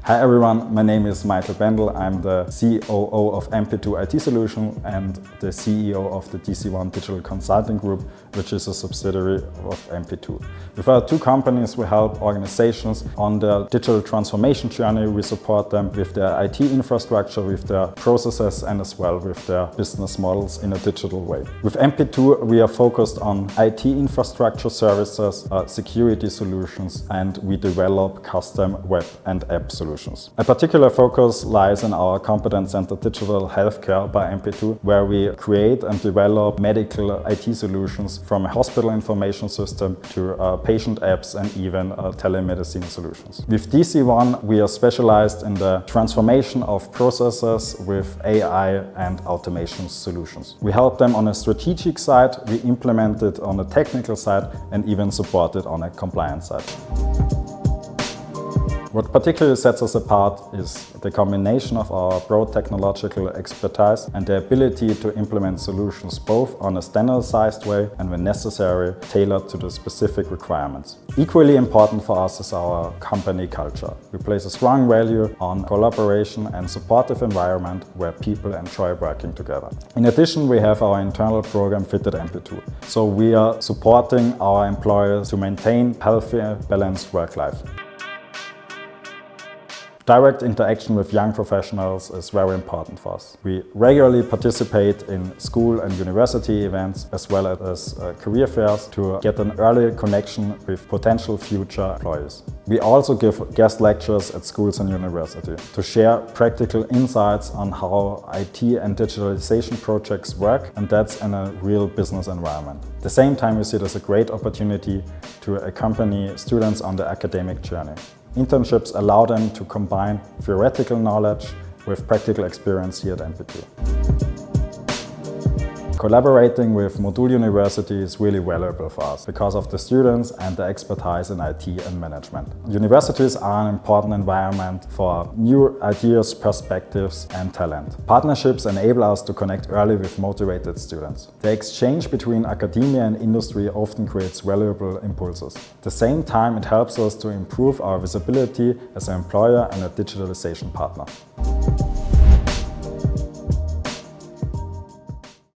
Hi everyone, my name is Michael Bendel. I'm the COO of MP2 IT-Solutions and the CEO of the DC1 Digital Consulting Group, which is a subsidiary of MP2. With our two companies, we help organizations on their digital transformation journey. We support them with their IT infrastructure, with their processes, and as well with their business models in a digital way. With MP2, we are focused on IT infrastructure services, security solutions, and we develop custom web and app solutions. A particular focus lies in our competence center Digital Healthcare by MP2, where we create and develop medical IT solutions from a hospital information system to patient apps and even telemedicine solutions. With DC1, we are specialized in the transformation of processes with AI and automation solutions. We help them on a strategic side, we implement it on a technical side, and even support it on a compliance side. What particularly sets us apart is the combination of our broad technological expertise and the ability to implement solutions both on a standardized way and, when necessary, tailored to the specific requirements. Equally important for us is our company culture. We place a strong value on collaboration and supportive environment where people enjoy working together. In addition, we have our internal program Fit at MP2. So we are supporting our employers to maintain healthy, balanced work life. Direct interaction with young professionals is very important for us. We regularly participate in school and university events as well as career fairs to get an early connection with potential future employees. We also give guest lectures at schools and university to share practical insights on how IT and digitalization projects work, and that's in a real business environment. At the same time, we see it as a great opportunity to accompany students on the academic journey. Internships allow them to combine theoretical knowledge with practical experience here at MP2. Collaborating with Modul University is really valuable for us because of the students and the expertise in IT and management. Universities are an important environment for new ideas, perspectives, and talent. Partnerships enable us to connect early with motivated students. The exchange between academia and industry often creates valuable impulses. At the same time, it helps us to improve our visibility as an employer and a digitalization partner.